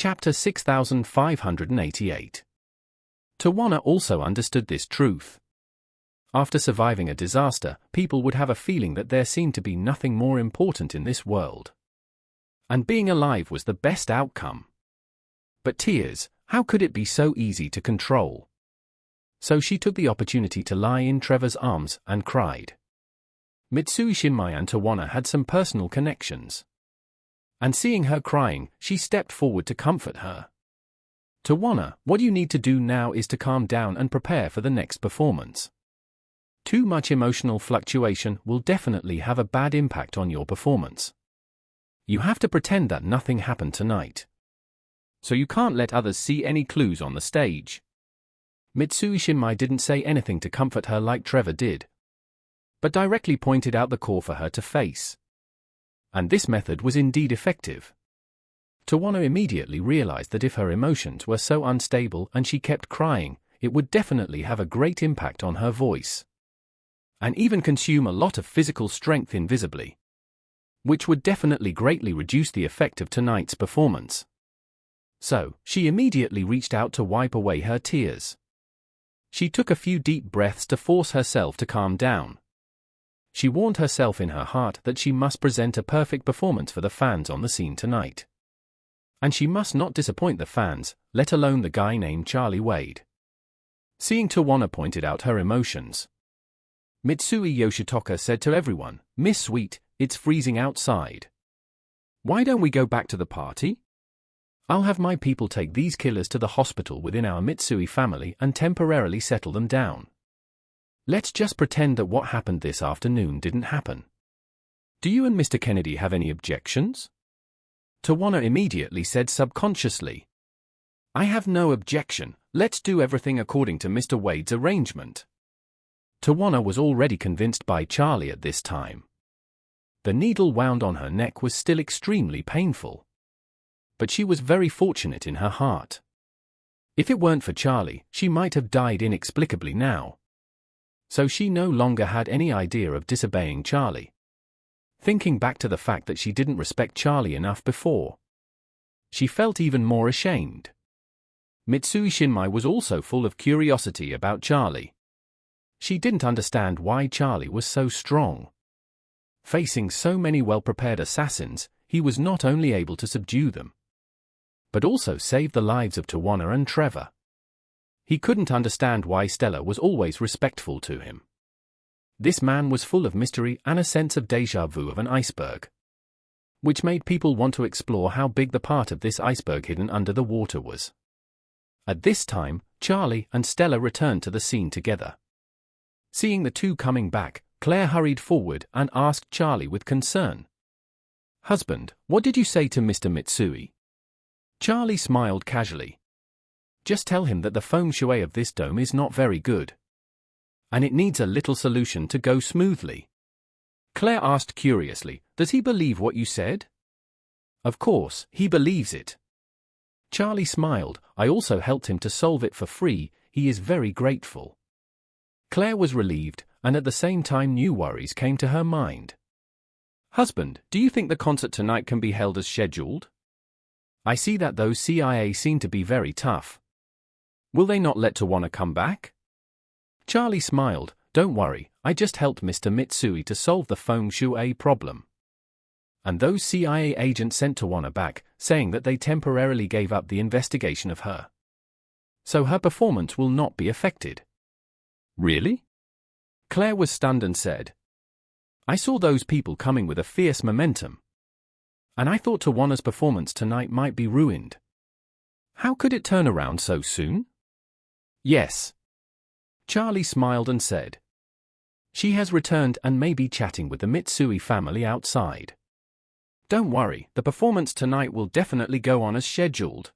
Chapter 6588. Tawana also understood this truth. After surviving a disaster, people would have a feeling that there seemed to be nothing more important in this world. And being alive was the best outcome. But tears, how could it be so easy to control? So she took the opportunity to lie in Trevor's arms and cried. Mitsui Shinmai and Tawana had some personal connections. And seeing her crying, she stepped forward to comfort her. Tawana, what you need to do now is to calm down and prepare for the next performance. Too much emotional fluctuation will definitely have a bad impact on your performance. You have to pretend that nothing happened tonight. So you can't let others see any clues on the stage. Mitsui Shinmai didn't say anything to comfort her like Trevor did, but directly pointed out the core for her to face. And this method was indeed effective. Tawana immediately realized that if her emotions were so unstable and she kept crying, it would definitely have a great impact on her voice. And even consume a lot of physical strength invisibly, which would definitely greatly reduce the effect of tonight's performance. So, she immediately reached out to wipe away her tears. She took a few deep breaths to force herself to calm down. She warned herself in her heart that she must present a perfect performance for the fans on the scene tonight. And she must not disappoint the fans, let alone the guy named Charlie Wade. Seeing Tawana pointed out her emotions, Mitsui Yoshitoka said to everyone, "Miss Sweet, it's freezing outside. Why don't we go back to the party? I'll have my people take these killers to the hospital within our Mitsui family and temporarily settle them down. Let's just pretend that what happened this afternoon didn't happen. Do you and Mr. Kennedy have any objections?" Tawana immediately said subconsciously, "I have no objection, let's do everything according to Mr. Wade's arrangement." Tawana was already convinced by Charlie at this time. The needle wound on her neck was still extremely painful. But she was very fortunate in her heart. If it weren't for Charlie, she might have died inexplicably now. So she no longer had any idea of disobeying Charlie. Thinking back to the fact that she didn't respect Charlie enough before, she felt even more ashamed. Mitsui Shinmai was also full of curiosity about Charlie. She didn't understand why Charlie was so strong. Facing so many well-prepared assassins, he was not only able to subdue them, but also save the lives of Tawana and Trevor. He couldn't understand why Stella was always respectful to him. This man was full of mystery and a sense of déjà vu of an iceberg, which made people want to explore how big the part of this iceberg hidden under the water was. At this time, Charlie and Stella returned to the scene together. Seeing the two coming back, Claire hurried forward and asked Charlie with concern, "Husband, what did you say to Mr. Mitsui?" Charlie smiled casually. "Just tell him that the feng shui of this dome is not very good, and it needs a little solution to go smoothly." Claire asked curiously, "Does he believe what you said?" "Of course, he believes it." Charlie smiled. "I also helped him to solve it for free, he is very grateful." Claire was relieved, and at the same time new worries came to her mind. "Husband, do you think the concert tonight can be held as scheduled? I see that those CIA seem to be very tough. Will they not let Tawana come back?" Charlie smiled. "Don't worry, I just helped Mr. Mitsui to solve the feng shui problem. And those CIA agents sent Tawana back, saying that they temporarily gave up the investigation of her. So her performance will not be affected." "Really?" Claire was stunned and said, "I saw those people coming with a fierce momentum, and I thought Tawana's performance tonight might be ruined. How could it turn around so soon?" "Yes." Charlie smiled and said, "She has returned and may be chatting with the Mitsui family outside. Don't worry, the performance tonight will definitely go on as scheduled."